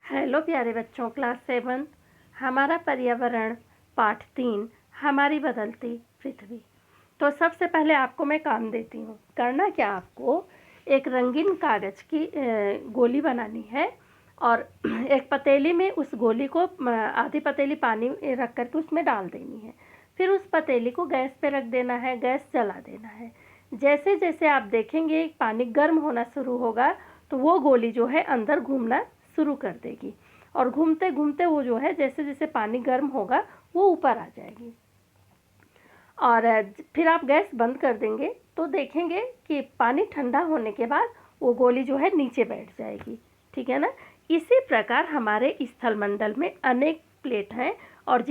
Hello प्यारे बच्चों, class 7 हमारा पर्यावरण पाठ 3 हमारी बदलती पृथ्वी। तो सबसे पहले आपको मैं काम देती हूँ। करना क्या, आपको एक रंगीन कागज़ की गोली बनानी है और एक पतीली में उस गोली को आधी पतीली पानी रख करके उसमें डाल देनी है। फिर उस पतीली को गैस पे रख देना है, गैस जला देना है। जैसे जैसे आप देखेंगे पानी गर्म होना शुरू होगा तो वो गोली जो है अंदर घूमना शुरू कर देगी और घूमते घूमते वो जो है जैसे जैसे पानी गर्म होगा वो ऊपर आ जाएगी। और फिर आप गैस बंद कर देंगे तो देखेंगे कि पानी ठंडा होने के बाद वो गोली जो है नीचे बैठ जाएगी। ठीक है ना। इसी प्रकार हमारे स्थलमंडल में अनेक प्लेट हैं और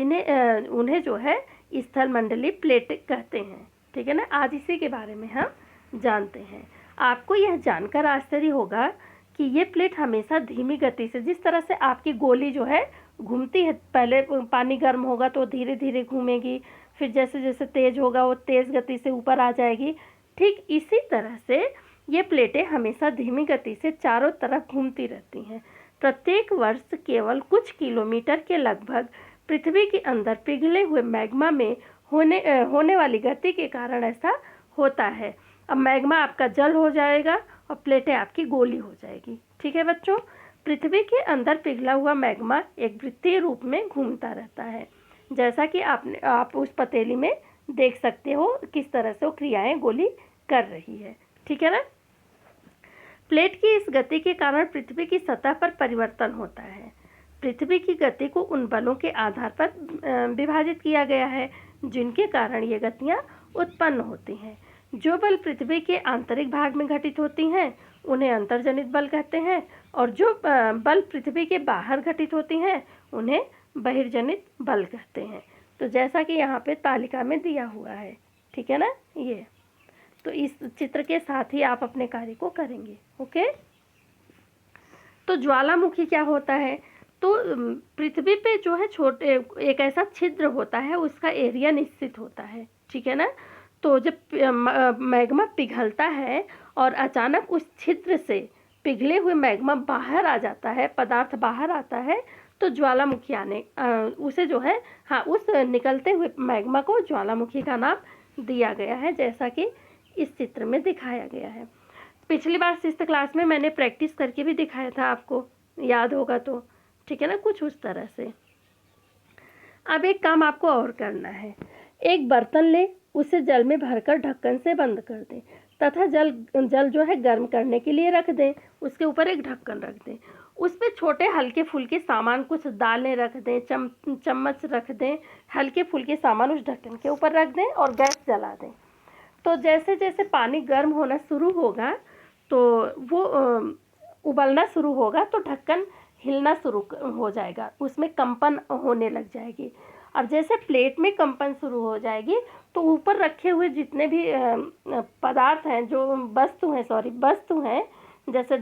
उन्हें जो है स्थलमंडलीय प्लेट कहते हैं। ठीक है ना। आज इसी के बारे में हम जानते हैं। आपको यह जानकर आश्चर्य होगा कि ये प्लेट हमेशा धीमी गति से, जिस तरह से आपकी गोली जो है घूमती है, पहले पानी गर्म होगा तो धीरे धीरे घूमेगी, फिर जैसे जैसे तेज़ होगा वो तेज़ गति से ऊपर आ जाएगी। ठीक इसी तरह से ये प्लेटें हमेशा धीमी गति से चारों तरफ घूमती रहती हैं। प्रत्येक वर्ष केवल कुछ किलोमीटर के लगभग पृथ्वी के अंदर पिघले हुए मैग्मा में होने वाली गति के कारण ऐसा होता है। अब मैग्मा आपका जल हो जाएगा और प्लेटें आपकी गोली हो जाएगी। ठीक है बच्चों। पृथ्वी के अंदर पिघला हुआ मैग्मा एक वृत्तीय रूप में घूमता रहता है, जैसा कि आप उस पतीली में देख सकते हो किस तरह से वो क्रियाएं गोली कर रही है। ठीक है ना। प्लेट की इस गति के कारण पृथ्वी की सतह पर परिवर्तन होता है। पृथ्वी की गति को उन बलों के आधार पर विभाजित किया गया है जिनके कारण ये गतियाँ उत्पन्न होती हैं। जो बल पृथ्वी के आंतरिक भाग में घटित होती हैं उन्हें अंतर्जनित बल कहते हैं और जो बल पृथ्वी के बाहर घटित होती हैं उन्हें बहिर्जनित बल कहते हैं। तो जैसा कि यहाँ पे तालिका में दिया हुआ है। ठीक है ना। ये तो इस चित्र के साथ ही आप अपने कार्य को करेंगे। ओके। तो ज्वालामुखी क्या होता है? तो पृथ्वी पे जो है छोटे एक ऐसा छिद्र होता है, उसका एरिया निश्चित होता है। ठीक है ना। तो जब मैग्मा पिघलता है और अचानक उस छिद्र से पिघले हुए मैग्मा बाहर आ जाता है, पदार्थ बाहर आता है, तो ज्वालामुखी उसे जो है उस निकलते हुए मैग्मा को ज्वालामुखी का नाम दिया गया है, जैसा कि इस चित्र में दिखाया गया है। पिछली बार 6th क्लास में मैंने प्रैक्टिस करके भी दिखाया था, आपको याद होगा तो। ठीक है ना। कुछ उस तरह से। अब एक काम आपको और करना है। एक बर्तन ले, उसे जल में भरकर ढक्कन से बंद कर दें तथा जल जो है गर्म करने के लिए रख दें। उसके ऊपर एक ढक्कन रख दें। उस पर छोटे हल्के फुल्के सामान, कुछ दालें रख दें, चम्मच रख दें, हल्के फुल्के सामान उस ढक्कन के ऊपर रख दें और गैस जला दें। तो जैसे जैसे पानी गर्म होना शुरू होगा तो वो उबलना शुरू होगा तो ढक्कन हिलना शुरू हो जाएगा, उसमें कंपन होने लग जाएगी। और जैसे प्लेट में कंपन शुरू हो जाएगी तो ऊपर रखे हुए जितने भी पदार्थ हैं, जो वस्तु हैं, जैसे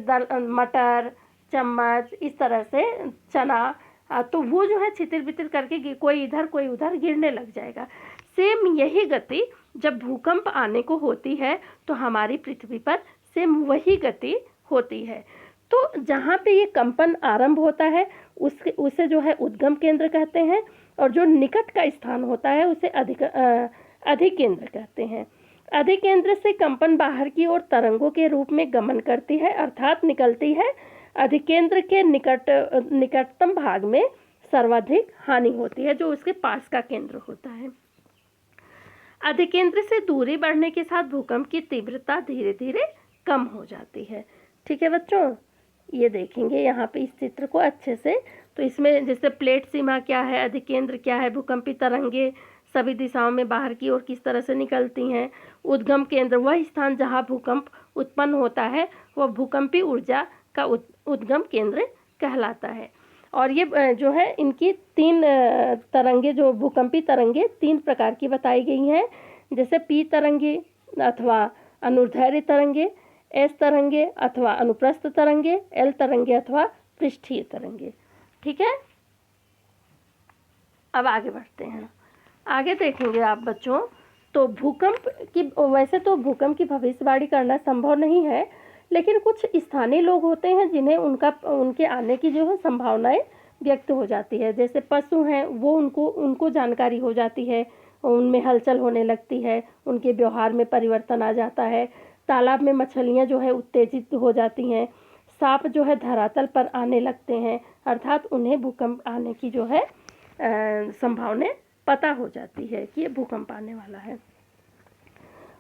मटर, चम्मच, इस तरह से चना, तो वो जो है छितिर बितिर करके कोई इधर कोई उधर गिरने लग जाएगा। सेम यही गति जब भूकंप आने को होती है तो हमारी पृथ्वी पर सेम वही गति होती है। तो जहाँ पे ये कंपन आरंभ होता है उसे जो है उद्गम केंद्र कहते हैं और जो निकट का स्थान होता है उसे अधिकेंद्र कहते हैं। अधिकेंद्र से कंपन बाहर की ओर तरंगों के रूप में गमन करती है, अर्थात निकलती है। अधिकेंद्र के निकटतम भाग में सर्वाधिक हानि होती है, जो उसके पास का केंद्र होता है। अधिकेंद्र से दूरी बढ़ने के साथ भूकंप की तीव्रता धीरे धीरे कम हो जाती है। ठीक है बच्चों। ये देखेंगे यहाँ पे इस चित्र को अच्छे से। तो इसमें जैसे प्लेट सीमा क्या है, अधिकेंद्र क्या है, भूकंपी तरंगे सभी दिशाओं में बाहर की ओर किस तरह से निकलती हैं। उद्गम केंद्र वह स्थान जहाँ भूकंप उत्पन्न होता है, वह भूकंपी ऊर्जा का उद्गम केंद्र कहलाता है। और ये जो है इनकी 3 तरंगे, जो भूकंपी तरंगे 3 प्रकार की बताई गई हैं, जैसे पी तरंगे अथवा अनुदैर्ध्य तरंगे, एस तरंगे अथवा अनुप्रस्थ तरंगे, एल तरंगे अथवा पृष्ठीय तरंगे। ठीक है। अब आगे बढ़ते हैं। आगे देखेंगे आप बच्चों। तो वैसे तो भूकंप की भविष्यवाणी करना संभव नहीं है, लेकिन कुछ स्थानीय लोग होते हैं जिन्हें उनके आने की जो है संभावनाएं व्यक्त हो जाती है। जैसे पशु हैं, वो उनको जानकारी हो जाती है, उनमें हलचल होने लगती है, उनके व्यवहार में परिवर्तन आ जाता है। तालाब में मछलियाँ जो है उत्तेजित हो जाती हैं, सांप जो है धरातल पर आने लगते हैं, अर्थात उन्हें भूकंप आने की जो है संभावना पता हो जाती है कि ये भूकंप आने वाला है।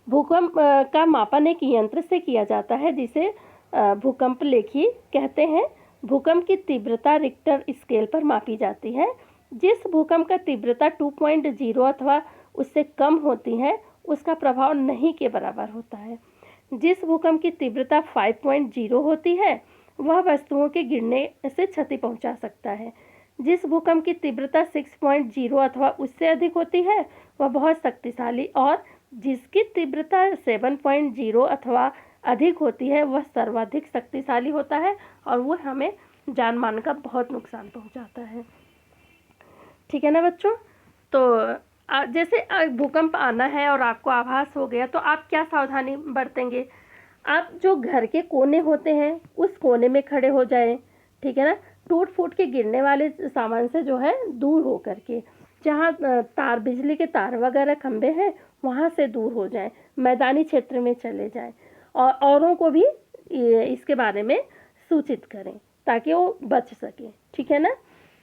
भूकंप का मापन एक यंत्र से किया जाता है जिसे भूकंप लेखी कहते हैं। भूकंप की तीव्रता रिक्टर स्केल पर मापी जाती है। जिस भूकंप का तीव्रता 2.0 अथवा उससे कम होती है उसका प्रभाव नहीं के बराबर होता है। जिस भूकंप की तीव्रता 5.0 होती है वह वस्तुओं के गिरने से क्षति पहुंचा सकता है। जिस भूकंप की तीव्रता 6.0 अथवा उससे अधिक होती है वह बहुत शक्तिशाली, और जिसकी तीव्रता 7.0 अथवा अधिक होती है वह सर्वाधिक शक्तिशाली होता है और वह हमें जान मान का बहुत नुकसान पहुंचाता है। ठीक है ना बच्चों? तो जैसे भूकंप आना है और आपको आभास हो गया तो आप क्या सावधानी बरतेंगे? आप जो घर के कोने होते हैं उस कोने में खड़े हो जाएं, ठीक है ना? टूट फूट के गिरने वाले सामान से जो है दूर हो करके, जहाँ बिजली के तार वगैरह खंभे हैं वहाँ से दूर हो जाएं, मैदानी क्षेत्र में चले जाएं और औरों को भी इसके बारे में सूचित करें ताकि वो बच सकें। ठीक है ना?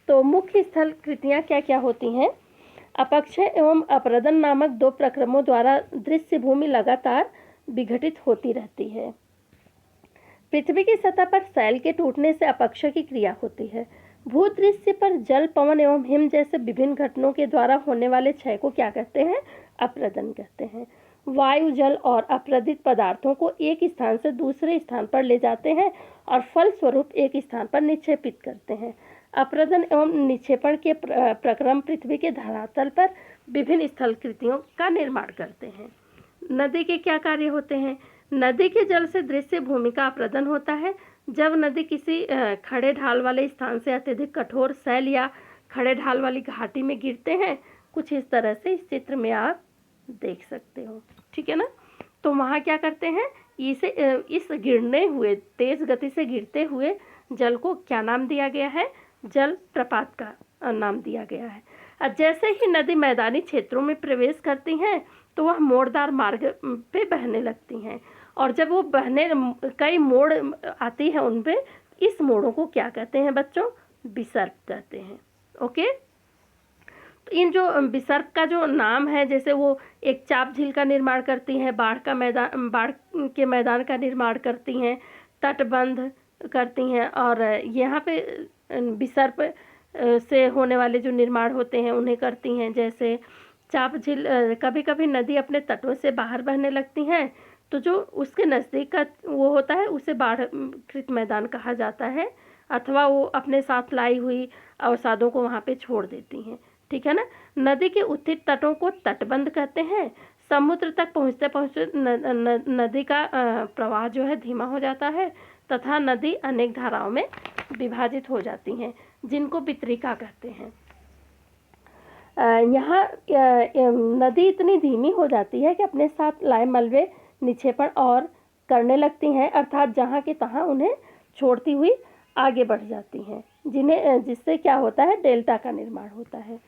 तो मुख्य स्थल कृतियाँ क्या क्या होती हैं? अपक्षय एवं अपरदन नामक 2 प्रक्रमों द्वारा दृश्य भूमि लगातार विघटित होती रहती है। पृथ्वी की सतह पर शैल के टूटने से अपक्षय की क्रिया होती है। भूदृश्य पर जल, पवन एवं हिम जैसे विभिन्न घटनाओं के द्वारा होने वाले क्षय को क्या कहते हैं? अपरदन कहते हैं। वायु, जल और अपरदित पदार्थों को एक स्थान से दूसरे स्थान पर ले जाते हैं और फलस्वरूप एक स्थान पर निक्षेपित करते हैं। अपरदन एवं निक्षेपण के प्रक्रम पृथ्वी के धरातल पर विभिन्न स्थलकृतियों का निर्माण करते हैं। नदी के क्या कार्य होते हैं? नदी के जल से दृश्य भूमि का अपरदन होता है। जब नदी किसी खड़े ढाल वाले स्थान से अत्यधिक कठोर शैल या खड़े ढाल वाली घाटी में गिरते हैं, कुछ इस तरह से इस चित्र में आप देख सकते हो। ठीक है ना? तो वहाँ क्या करते हैं, इस गिरने हुए, तेज गति से गिरते हुए जल को क्या नाम दिया गया है? जल प्रपात का नाम दिया गया है। जैसे ही नदी मैदानी क्षेत्रों में प्रवेश करती हैं तो वह मोड़दार मार्ग पे बहने लगती हैं, और जब वो बहने कई मोड़ आती है उन पे, इस मोड़ों को क्या कहते हैं बच्चों? विसर्प कहते हैं। ओके, तो इन जो विसर्प का जो नाम है, जैसे वो एक चाप झील का निर्माण करती हैं, बाढ़ के मैदान का निर्माण करती हैं, तटबंध करती हैं, और यहाँ पे विसर्प से होने वाले जो निर्माण होते हैं उन्हें करती हैं। जैसे चाप झील, कभी कभी नदी अपने तटों से बाहर बहने लगती हैं तो जो उसके नज़दीक का वो होता है उसे बाढ़कृत मैदान कहा जाता है, अथवा वो अपने साथ लाई हुई अवसादों को वहाँ पे छोड़ देती हैं। ठीक है ना? नदी के उत्थित तटों को तटबंध कहते हैं। समुद्र तक पहुँचते पहुँचते नदी का प्रवाह जो है धीमा हो जाता है तथा नदी अनेक धाराओं में विभाजित हो जाती हैं, जिनको वितरिका कहते हैं। यहाँ नदी इतनी धीमी हो जाती है कि अपने साथ लाए मलबे निक्षेपण और करने लगती हैं, अर्थात जहाँ के तहाँ उन्हें छोड़ती हुई आगे बढ़ जाती हैं, जिससे क्या होता है? डेल्टा का निर्माण होता है।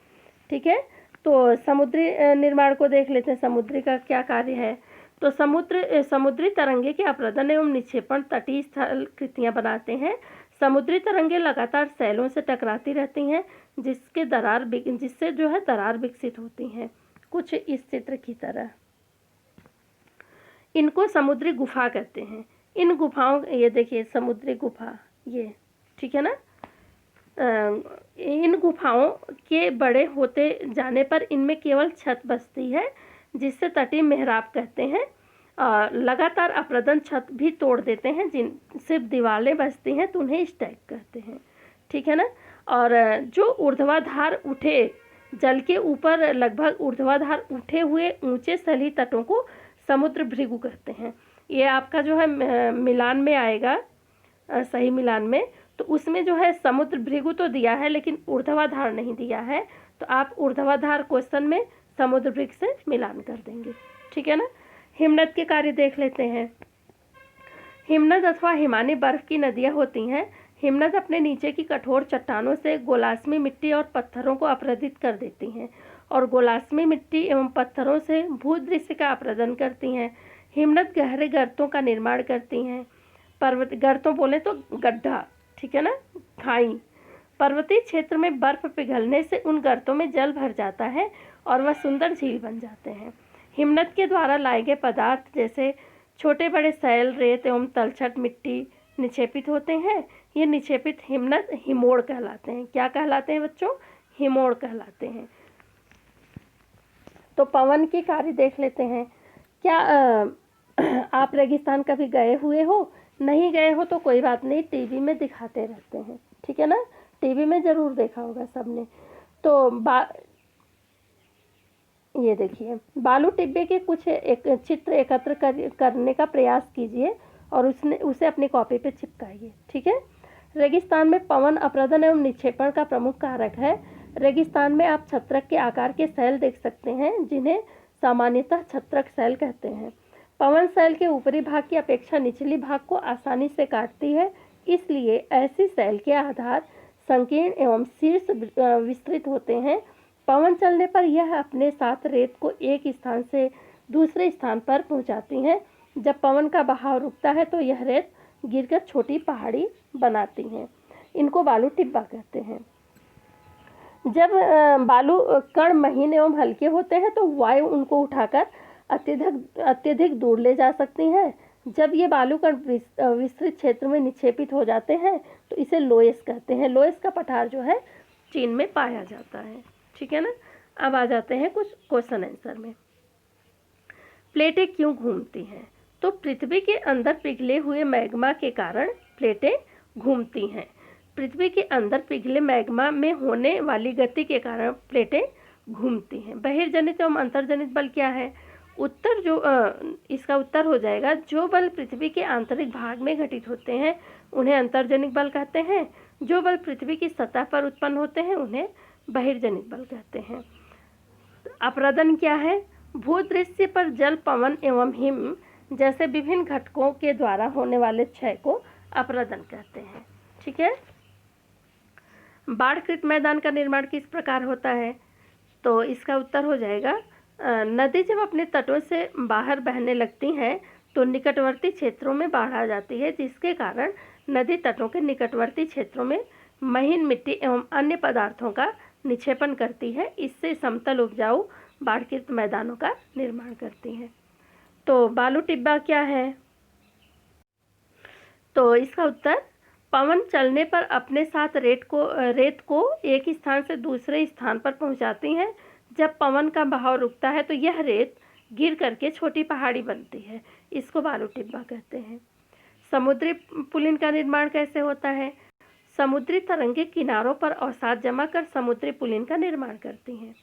ठीक है? तो समुद्री निर्माण को देख लेते हैं। समुद्री का क्या कार्य है? तो समुद्री तरंगे के अपरदन एवं निक्षेपण तटीय स्थल कृतियाँ बनाते हैं। समुद्री तरंगे लगातार सैलों से टकराती रहती हैं, जिससे जो है दरार विकसित होती हैं, कुछ इस चित्र की तरह। इनको समुद्री गुफा कहते हैं। इन गुफाओं, ये देखिए समुद्री गुफा, ये ठीक है ना? इन गुफाओं के बड़े होते जाने पर इनमें केवल छत बचती है, जिससे तटीय मेहराब कहते हैं। लगातार अपरदन छत भी तोड़ देते हैं, जिन सिर्फ दीवारें बचती हैं तो उन्हें स्टैक कहते हैं। ठीक है ना? और जो ऊर्ध्वाधर उठे, जल के ऊपर लगभग ऊर्ध्वाधर उठे हुए ऊंचे स्थलीय तटों को समुद्र भृगु कहते हैं। ये आपका जो है मिलान में आएगा, सही मिलान में, तो उसमें जो है समुद्र भृगु तो दिया है लेकिन ऊर्ध्वाधर नहीं दिया है, तो आप ऊर्ध्वाधर क्वेश्चन में समुद्र भृगु से मिलान कर देंगे। ठीक है ना? हिमनद के कार्य देख लेते हैं। हिमनद अथवा हिमानी बर्फ की नदियाँ होती हैं। हिमनद अपने नीचे की कठोर चट्टानों से गोलाश्मी मिट्टी और पत्थरों को अपरदित कर देती हैं और गोलाश्मी मिट्टी एवं पत्थरों से भूदृश्य का अपरदन करती हैं। हिमनद गहरे गर्तों का निर्माण करती हैं। पर्वत गर्तों बोले तो गड्ढा, ठीक है ना, खाई। पर्वतीय क्षेत्र में बर्फ पिघलने से उन गर्तों में जल भर जाता है और वह सुंदर झील बन जाते हैं। हिमनद के द्वारा लाए गए पदार्थ जैसे छोटे बड़े सैल, रेत एवं तलछट मिट्टी निक्षेपित होते हैं। ये निक्षेपित हिमनद हिमोड़ कहलाते हैं। क्या कहलाते हैं बच्चों? हिमोड़ कहलाते हैं। तो पवन की कार्य देख लेते हैं। क्या आप रेगिस्तान कभी गए हुए हो? नहीं गए हो तो कोई बात नहीं, टीवी में दिखाते रहते हैं, ठीक है ना, टीवी में ज़रूर देखा होगा सबने। तो ये देखिए, बालू टिब्बे के कुछ एक चित्र एकत्र करने का प्रयास कीजिए और उसे अपनी कॉपी पे चिपकाइए, ठीक है। रेगिस्तान में पवन अपरदन एवं निक्षेपण का प्रमुख कारक है। रेगिस्तान में आप छत्रक के आकार के सैल देख सकते हैं, जिन्हें सामान्यतः छत्रक सैल कहते हैं। पवन सैल के ऊपरी भाग की अपेक्षा निचली भाग को आसानी से काटती है, इसलिए ऐसी सैल के आधार संकीर्ण एवं शीर्ष विस्तृत होते हैं। पवन चलने पर यह अपने साथ रेत को एक स्थान से दूसरे स्थान पर पहुंचाती हैं। जब पवन का बहाव रुकता है तो यह रेत गिरकर छोटी पहाड़ी बनाती हैं। इनको बालू टिब्बा कहते हैं। जब बालू कण महीन एवं हल्के होते हैं तो वायु उनको उठाकर अत्यधिक दूर ले जा सकती है। जब ये बालू कण विस्तृत क्षेत्र में निक्षेपित हो जाते हैं तो इसे लोयस कहते हैं। लोयस का पठार जो है चीन में पाया जाता है, ठीक है ना। अब आ जाते हैं कुछ क्वेश्चन आंसर में। प्लेटें क्यों घूमती हैं? तो पृथ्वी के अंदर पिघले हुए मैग्मा के कारण प्लेटें घूमती हैं। पृथ्वी के अंदर पिघले मैग्मा में होने वाली गति के कारण प्लेटें घूमती हैं। बहिर्जनित एवं अंतर्जनित बल क्या है? इसका उत्तर हो जाएगा, जो बल पृथ्वी के आंतरिक भाग में घटित होते हैं उन्हें अंतर्जनित बल कहते हैं। जो बल पृथ्वी की सतह पर उत्पन्न होते हैं उन्हें बहिर्जनित बल कहते हैं। अपरदन क्या है? भूदृश्य पर जल, पवन एवं हिम जैसे विभिन्न घटकों के द्वारा होने वाले क्षय को अपरदन कहते हैं, ठीक है। बाढ़कृत मैदान का निर्माण किस प्रकार होता है? तो इसका उत्तर हो जाएगा, नदी जब अपने तटों से बाहर बहने लगती हैं तो निकटवर्ती क्षेत्रों में बाढ़ आ जाती है, जिसके कारण नदी तटों के निकटवर्ती क्षेत्रों में महीन मिट्टी एवं अन्य पदार्थों का निक्षेपण करती है। इससे समतल उपजाऊ बाढ़कृत मैदानों का निर्माण करती है। तो बालू टिब्बा क्या है? तो इसका उत्तर, पवन चलने पर अपने साथ रेत को एक स्थान से दूसरे स्थान पर पहुंचाती हैं। जब पवन का बहाव रुकता है तो यह रेत गिर करके छोटी पहाड़ी बनती है। इसको बालू टिब्बा कहते हैं। समुद्री पुलिन का निर्माण कैसे होता है? समुद्री तरंगे किनारों पर अवसाद जमा कर समुद्री पुलिन का निर्माण करती हैं।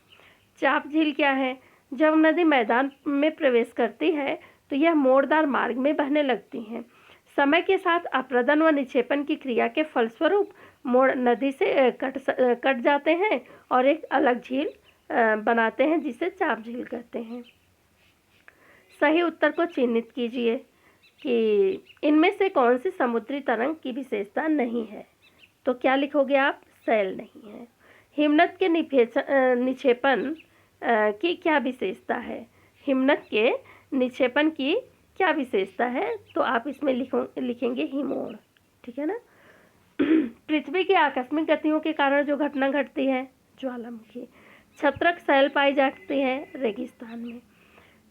चाप झील क्या है? जब नदी मैदान में प्रवेश करती है तो यह मोड़दार मार्ग में बहने लगती हैं। समय के साथ अपरदन व निक्षेपण की क्रिया के फलस्वरूप मोड़ नदी से कट जाते हैं और एक अलग झील बनाते हैं, जिसे चाप झील कहते हैं। सही उत्तर को चिन्हित कीजिए कि इनमें से कौन सी समुद्री तरंग की विशेषता नहीं है। तो क्या लिखोगे आप? सैल नहीं है। हिमनद के निक्षेपण की क्या विशेषता है? हिमनद के निक्षेपण की क्या विशेषता है? तो आप इसमें लिखेंगे हिमोड़, ठीक है ना। पृथ्वी की आकस्मिक गतियों के कारण जो घटना घटती है, ज्वालामुखी। छत्रक सैल पाई जाती है रेगिस्तान में।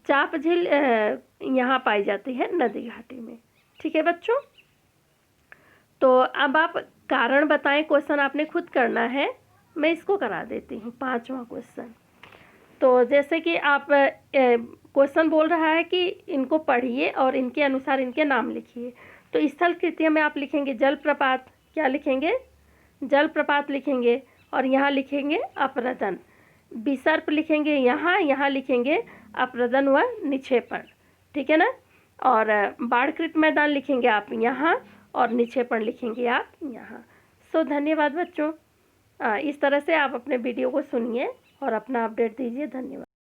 चाप झील यहाँ पाई जाती है नदी घाटी में, ठीक है बच्चों। तो अब आप कारण बताएं। क्वेश्चन आपने खुद करना है, मैं इसको करा देती हूँ। 5वां क्वेश्चन। तो जैसे कि आप क्वेश्चन बोल रहा है कि इनको पढ़िए और इनके अनुसार इनके नाम लिखिए। तो स्थल कृत्य में आप लिखेंगे जलप्रपात। क्या लिखेंगे? जलप्रपात लिखेंगे और यहाँ लिखेंगे अपरदन। विसर्प लिखेंगे यहाँ लिखेंगे अपरदन व निक्षेपण, ठीक है ना। और बाढ़कृत मैदान लिखेंगे आप यहाँ और निक्षेपण लिखेंगे आप यहाँ। सो धन्यवाद बच्चों। इस तरह से आप अपने वीडियो को सुनिए और अपना अपडेट दीजिए। धन्यवाद।